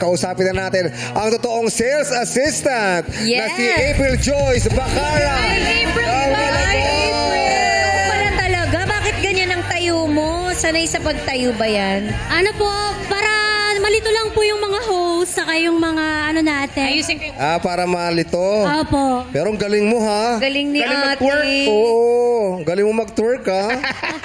Kausapin na natin ang totoong sales assistant na si April Joyce Bacara. April! Pala talaga, bakit ganyan ang tayo mo? Sanay sa pagtayo ba yan? Ano po, para malito lang po yung mga host, saka yung mga ano natin. Ayusin ko yung... Para malito. Opo. Pero ang galing mo ha. Galing ni ate. Oo, galing mo mag-twerk ha.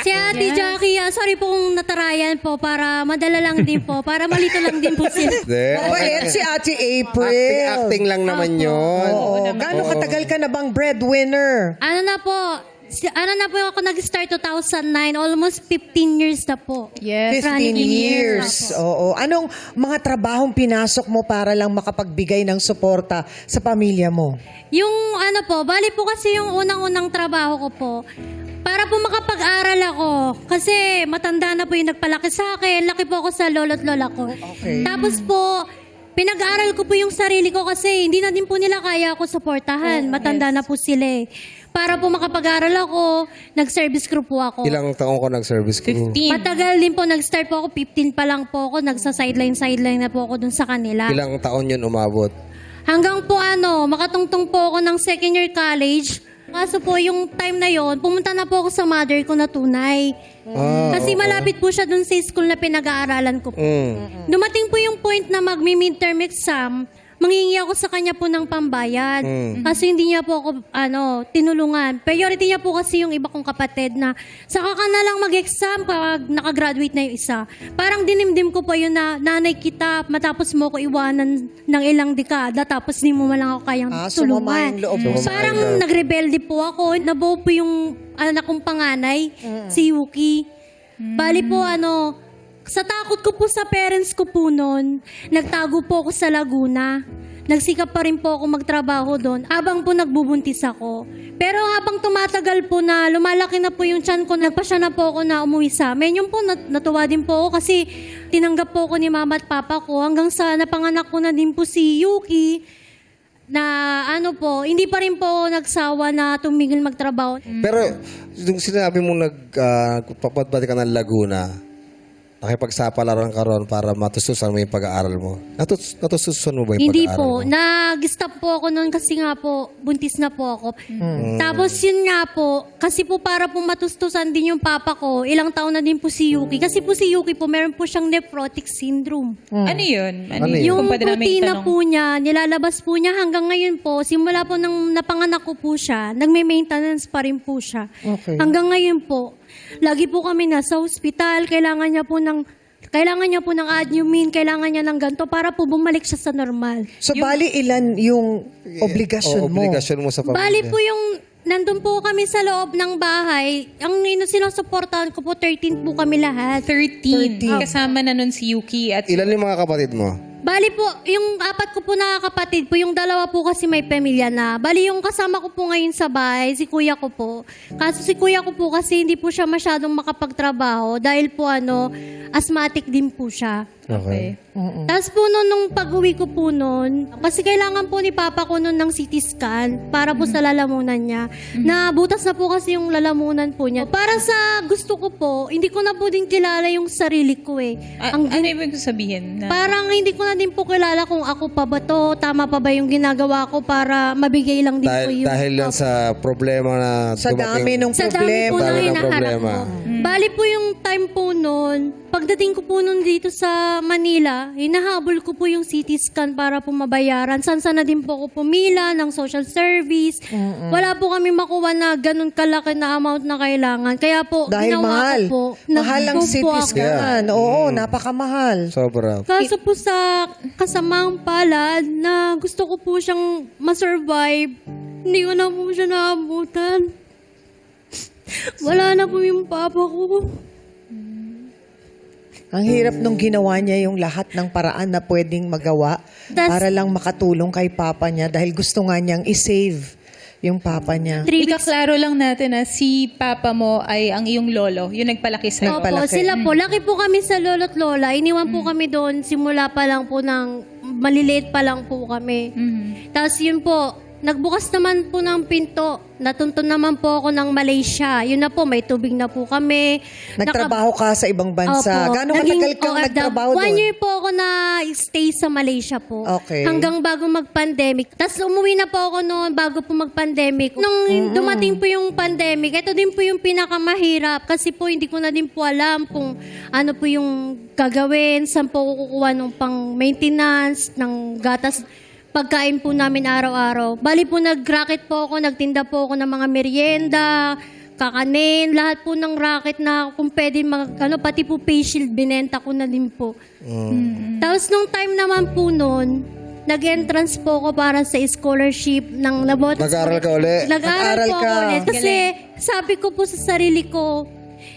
Si Ate Jackie, sorry po kung natarayan po, para madala lang din po, para malito lang din po sila. Mabait si Ate April. Acting lang naman yun. Oo. Gaano katagal ka na bang breadwinner? Ano na po ako nag-start 2009, almost 15 years na po. Yes. 15 years. Oo. Anong mga trabahong pinasok mo para lang makapagbigay ng suporta sa pamilya mo? Yung ano po, bali po kasi yung unang-unang trabaho ko po, para po makapag-aral ako. Kasi matanda na po yung nagpalaki sa akin. Laki po ako sa lolo't lola ko. Okay. Tapos po, pinag-aral ko po yung sarili ko kasi hindi na din po nila kaya ako suportahan. Matanda na po sila eh. Para po makapag-aral ako, nag-service crew po ako. Ilang taong ko nag-service crew? 15. Matagal din po, nag-start po ako, 15 pa lang po ako, nagsa-sideline na po ako dun sa kanila. Ilang taon yun umabot? Hanggang po makatungtong po ako ng second year college. Kaso po yung time na yon, pumunta na po ako sa mother ko na tunay. Kasi malapit po siya dun sa school na pinag-aaralan ko po. Dumating po yung point na magmi-midterm exam, manghingi ako sa kanya po ng pambayad. Kasi hindi niya po ako tinulungan. Priority niya po kasi yung iba kong kapatid na saka ka na lang mag-exam pag nakagraduate na yung isa. Parang dinimdim ko po yun na nanay kita, matapos mo ko iwanan ng ilang dekada, tapos di mo malang ako kayang Sumama tulungan. yung loob mo. Parang nagrebelde po ako. Nabuo po yung anak kong panganay, si Yuki. Bali po sa takot ko po sa parents ko po noon, nagtago po ako sa Laguna. Nagsikap pa rin po ako magtrabaho doon habang po nagbubuntis ako. Pero habang tumatagal po na lumalaki na po yung tiyan ko, nagpasya na po ako na umuwi sa amin. Yung po natuwa din po ako kasi tinanggap po ako ni mama at papa ko hanggang sa napanganak ko na din po si Yuki na hindi pa rin po nagsawa na tumigil magtrabaho. Pero, yung sinabi mo nagpapabalik ka ng Laguna, nakipagsapalaran ka ron para matustusan mo yung pag-aaral mo. Natustusan mo ba yung Hindi pag-aaral po. mo? Nag-stop po ako noon kasi nga po, buntis na po ako. Tapos yun nga po, kasi po para po matustusan din yung papa ko, ilang taon na din po si Yuki. Kasi po si Yuki po, meron po siyang nephrotic syndrome. Ano yun? Ano yun? Yung Kung pwede namin protina itanong. po niya, nilalabas po niya hanggang ngayon po, simula po nang napanganak ko po siya, nagme-maintenance pa rin po siya. Okay. Hanggang ngayon po, lagi po kami nasa ospital, kailangan niya po ng admin, kailangan niya ng ganito para po bumalik siya sa normal. So, bali ilan yung obligasyon mo? Obligasyon mo sa pamilya. Bali po yung, nandun po kami sa loob ng bahay, ang sinusuportahan ko po, 13 po kami lahat. 13. Kasama na nun si Yuki at... Ilan yung mga kapatid mo? Bali po, yung apat ko po na kapatid po, yung dalawa po kasi may pamilya na. Bali yung kasama ko po ngayon sa bahay, si kuya ko po. Kaso si kuya ko po kasi hindi po siya masyadong makapagtrabaho dahil po asthmatic din po siya. Okay. Tapos po nung pag-uwi ko po noon, kasi kailangan po ni Papa ko noon ng CT scan para po sa lalamunan niya. Na butas na po kasi yung lalamunan po niya. Para sa gusto ko po, hindi ko na po din kilala yung sarili ko eh. ano ibig sabihin? Na, Parang hindi ko na din po kilala kung ako pa ba to, tama pa ba yung ginagawa ko para mabigay lang din po yung... Dahil yan sa problema na Sa dami ng Sa dami po problema. na Dami ng hinaharap problema. ko. Bali po yung time po noon, pagdating ko po noon dito sa Manila, hinahabol ko po yung CT scan para po mabayaran. Sansa na din po ako pumila ng social service. Wala po kami makuha na ganun kalaki na amount na kailangan. Kaya po, Dahil ginawa mahal. ko po. Mahal ang nag-go po CT ako. scan. Oo, napakamahal. Sobra. Kaso po sa kasamaang palad na gusto ko po siyang masurvive, hindi ko na po siya naabutan. Wala na po yung papa ko. Ang hirap nung ginawa niya yung lahat ng paraan na pwedeng magawa para lang makatulong kay papa niya dahil gusto nga niyang i-save yung papa niya. 3 weeks. ikaklaro lang natin na si papa mo ay ang iyong lolo, yung nagpalaki sa'yo. Opo, Nagpalaki. sila po. Laki po kami sa lolo't lola. Iniwan po kami doon simula pa lang po ng maliliit pa lang po kami. Tapos yun po, nagbukas naman po ng pinto. Natuntun naman po ako ng Malaysia. Yun na po, may tubig na po kami. Nagtrabaho ka sa ibang bansa. Opo. Gaano Naging katagal kang OFW. nagtrabaho 1 doon? year po ako na stay sa Malaysia po. Okay. Hanggang bago mag-pandemic. Tapos umuwi na po ako noon bago po mag-pandemic. Nung dumating po yung pandemic, ito din po yung pinakamahirap. Kasi po hindi ko na din po alam kung ano po yung gagawin, saan po kukuha ng pang-maintenance, ng gatas, pagkain po namin araw-araw. Bali po nag-racket po ako, nagtinda po ako ng mga merienda, kakanin, lahat po ng racket na kung pwede pati po face shield, binenta ko na din po. Tapos nung time naman po noon, nag-entrance po ako para sa scholarship ng Nabotas. Nag-aaral ka uli? Nag-aaral po Nag-aaral ako ka. ulit. Kasi sabi ko po sa sarili ko,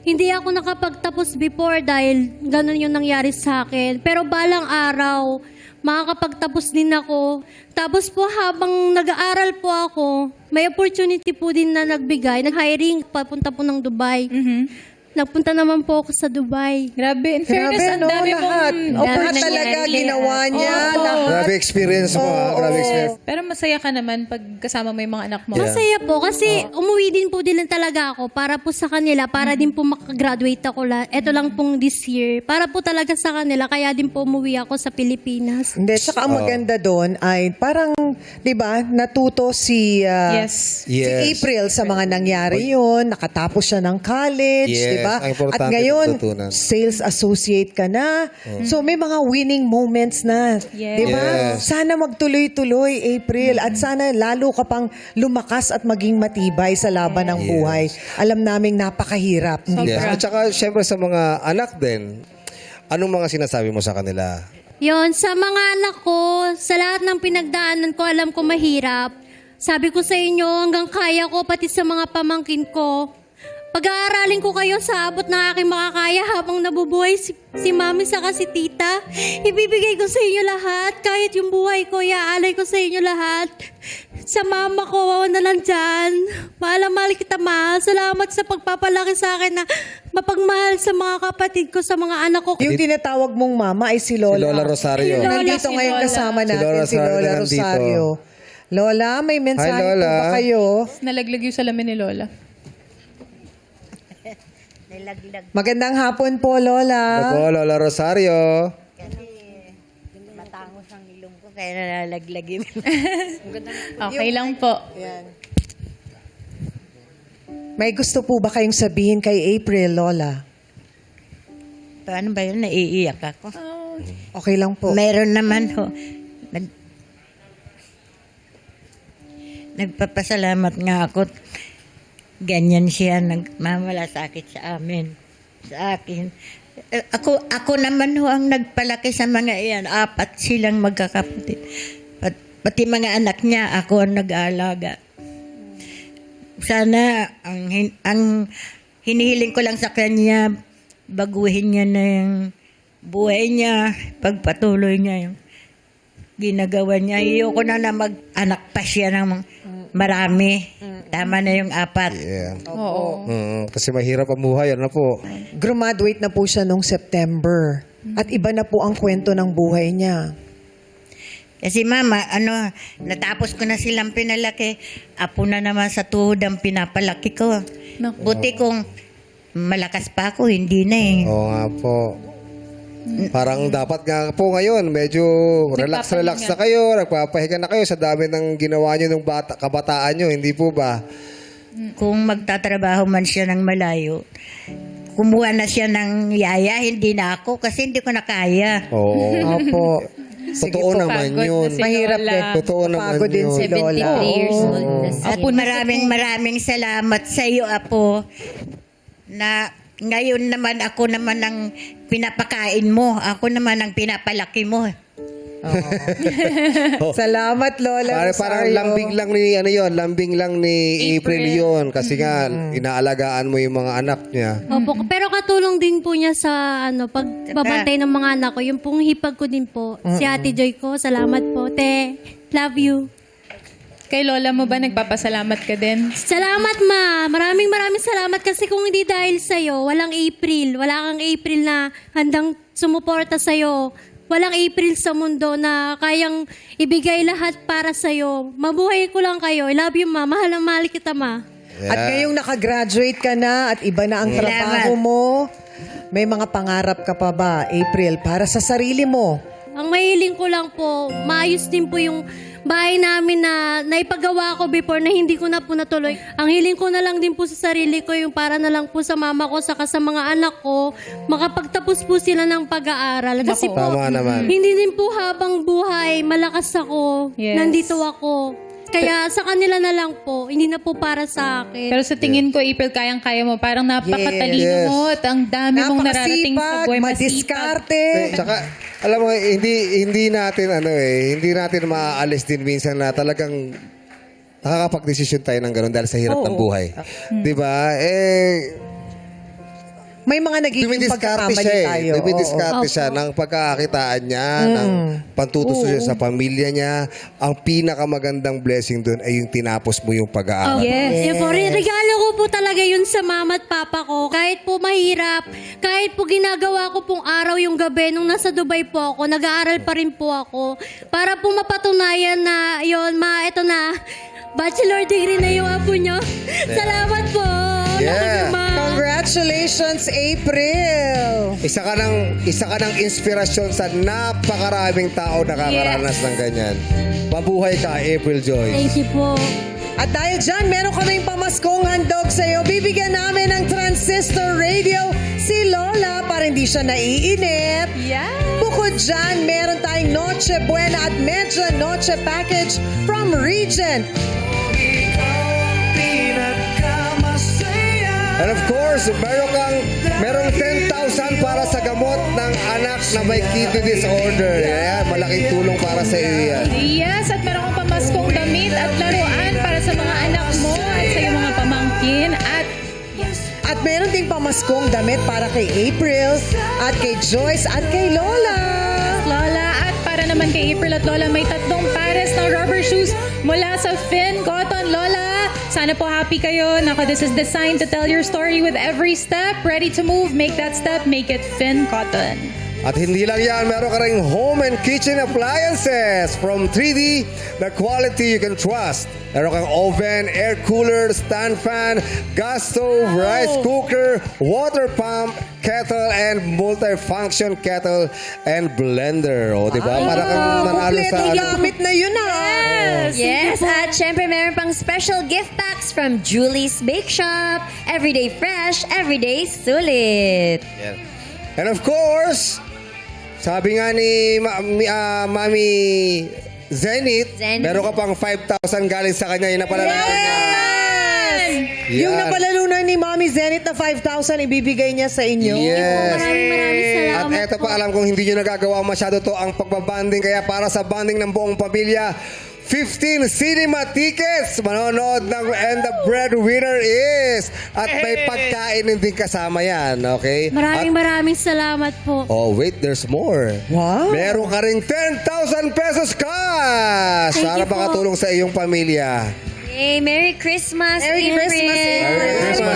hindi ako nakapagtapos before dahil ganun yung nangyari sa akin. Pero balang araw, makakapagtapos din ako. Tapos po habang nag-aaral po ako, may opportunity po din na nagbigay. Nag-hiring, papunta po ng Dubai. Nagpunta naman po ako sa Dubai. Grabe, in fairness, Grabe, ang no? dami Lahat. pong Lahat nangyari. talaga ginawa niya. Oo. Lahat. Grabe experience mo, ha? Grabe experience. Pero masaya ka naman pag kasama mo yung mga anak mo. Yeah. Masaya po kasi umuwi din po din talaga ako para po sa kanila, para din po makagraduate ako. Ito lang pong this year. Para po talaga sa kanila, kaya din po umuwi ako sa Pilipinas. Hindi, tsaka ang maganda doon ay parang, di ba, natuto si, Yes. si Yes. April sa mga nangyari yun. Nakatapos siya ng college, Yes, di ba? ang importante At ngayon, natutunan. sales associate ka na. So may mga winning moments na. Yes. Di ba? Yes. Sana magtuloy-tuloy, April. At sana lalo ka pang lumakas at maging matibay sa laban ng buhay. Alam naming napakahirap. Hindi Yes. ba? At saka, syempre sa mga anak din, anong mga sinasabi mo sa kanila? Yon, sa mga anak ko, sa lahat ng pinagdaanan ko, alam ko mahirap. Sabi ko sa inyo, hanggang kaya ko, pati sa mga pamangkin ko. Pag-aaralin ko kayo sa abot ng aking makakaya habang nabubuhay si mami saka si tita. Ibibigay ko sa inyo lahat. Kahit yung buhay ko, iaalay ko sa inyo lahat. Sa mama ko, na lang dyan. Mahal kita, ma. Salamat sa pagpapalaki sa akin na mapagmahal sa mga kapatid ko, sa mga anak ko. Yung tinatawag mong mama ay si Si Lola. Lola Rosario. Si Lola. Nandito si ngayon Lola. kasama Si natin Lola si Lola Rosario Rosario. Lola, may mensahe Hi, po Lola. ba kayo? Nalaglag yung salamin ni Lola. Magandang hapon po, Lola. Ako, Lola Rosario. Matangos ang ilong ko kaya nalalaglag yun. Okay lang po. Ayan. May gusto po ba kayong sabihin kay April, Lola? Paano ba yun? Naiiyak ako. Okay lang po. Meron naman ho. Nagpapasalamat nga ako. Ganyan siya nagmamalasakit sa amin. Sa akin. Ako naman ho ang nagpalaki sa mga iyan. 4 silang magkakapatid. Pati mga anak niya, ako ang nag-aalaga. Sana ang hinihiling ko lang sa kanya, baguhin niya na yung buhay niya, pagpatuloy niya yung ginagawa niya. Ayoko na mag-anak pa siya ng marami. Tama na yung 4. Yeah. Oo. Kasi mahirap ang buhay, ano po? Graduate na po siya nung September. At iba na po ang kwento ng buhay niya. Kasi mama, natapos ko na silang pinalaki. Apo na naman sa tuhod ang pinapalaki ko. Naku. Buti kung malakas pa ako, hindi na eh. Oo nga po. Parang dapat nga po ngayon, medyo relax na kayo, nagpapahinga na kayo sa dami ng ginawa nyo nung kabataan nyo, hindi po ba? Kung magtatrabaho man siya ng malayo, kumuha na siya ng yaya, hindi na ako kasi hindi ko na kaya. Oo. Opo. Totoo naman Pagod yun. na si Mahirap Lola. din. Totoo naman Pagod din yun. si Lola. 73 years old na siya. Apo, maraming salamat sa iyo, Apo, na ngayon naman ako naman ang pinapakain mo. Ako naman ang pinapalaki mo. Salamat, Lola Parang Rosario. lambing lang ni April yun. Kasi nga, inaalagaan mo yung mga anak niya. Opo, pero katulong din po niya sa pagbabantay ng mga anak ko. Yung pong hipag ko din po. Si Ate Joy ko, salamat po. Te, love you. Kay Lola mo ba nagpapasalamat ka din? Salamat, ma. Maraming salamat kasi kung hindi dahil sa'yo, walang April. Wala kang April na handang sumuporta sa'yo. walang April sa mundo na kayang ibigay lahat para sa'yo. Mabuhay ko lang kayo. I love you, ma. Mahal na mahal kita, ma. At ngayong nakagraduate ka na at iba na ang trabaho mo, may mga pangarap ka pa ba, April, para sa sarili mo? Ang mahiling ko lang po, maayos din po yung bahay namin na naipagawa ko before na hindi ko na po natuloy. Ang hiling ko na lang din po sa sarili ko, yung para na lang po sa mama ko, saka sa mga anak ko, makapagtapos po sila ng pag-aaral. Kasi po, Tama naman. hindi din po habang buhay, malakas ako, Yes. nandito ako. Kaya sa kanila na lang po, hindi na po para sa akin. Pero sa tingin ko, April, kayang-kaya mo. Parang napakatalino Yes. mo at ang dami mong nararating sa buhay. madiskarte. Tsaka, alam mo, hindi natin maaalis din minsan na talagang nakakapag-desisyon tayo ng gano'n dahil sa hirap ng buhay. Di ba? May mga nagiging Dumidiskarte pagkakamali siya tayo. Dumidiskarte siya ng pagkakakitaan niya, ng pantutuso siya sa pamilya niya. Ang pinakamagandang blessing doon ay yung tinapos mo yung pag-aaral. Yes. Yun po, regalo ko po talaga yun sa mama at papa ko. Kahit po mahirap, kahit po ginagawa ko pong araw yung gabi nung nasa Dubai po ako, nag-aaral pa rin po ako. Para po mapatunayan na yun, ito na, bachelor degree na yung apo nyo. Salamat po. Yeah. Love you, ma. Congratulations, April! Isa ka ng inspirasyon sa napakaraming tao nakakaranas ng ganyan. Mabuhay ka, April Joy. Thank you po. At dahil dyan, meron kaming pamaskong handog sa'yo. Bibigyan namin ng transistor radio si Lola para hindi siya naiinip. Yeah. Bukod dyan, meron tayong Noche Buena at Medja Noche package from Regent. And of course, merong 10,000 para sa gamot ng anak na may kidney disorder. Yeah, malaking tulong para sa iyo yan. Yes, at meron kang pamaskong damit at laruan para sa mga anak mo at sa iyong mga pamangkin. At meron ding pamaskong damit para kay April at kay Joyce at kay Lola. Lola, at para naman kay April at Lola, may 3 pares ng rubber shoes mula sa Finn Cotton. Lola, sana po happy kayo. Nako, this is designed to tell your story with every step. Ready to move, make that step, make it Finn Cotton. At hindi lang yan, meron ka rin home and kitchen appliances from 3D, the quality you can trust. Meron kang oven, air cooler, stand fan, gas stove, rice cooker, water pump, kettle, and multi-function kettle and blender. O, di ba? Para kang nanalo sa... Kompleto gamit na yun Yes, at syempre meron pang special gift packs from Julie's Bake Shop. Everyday fresh, everyday sulit. And of course, sabi nga ni Mami Zenith, meron ka pang 5,000 galing sa kanya. Yun na pala natin. Yung napalalunan ni Mommy Zenith na 5,000 ibibigay niya sa inyo. Yes. Maraming At salamat eto pa, alam kong hindi nyo nagagawa masyado to ang pagbabanding. Kaya para sa banding ng buong pamilya, 15 cinema tickets manonood ng And the Breadwinner is. At may pagkain din kasama yan, okay? Maraming salamat po. Oh, wait, there's more. Wow. Meron ka ring 10,000 pesos cash Thank para you po. makatulong sa iyong pamilya. Yay, Merry Christmas, Merry April. Christmas, April. Merry Christmas.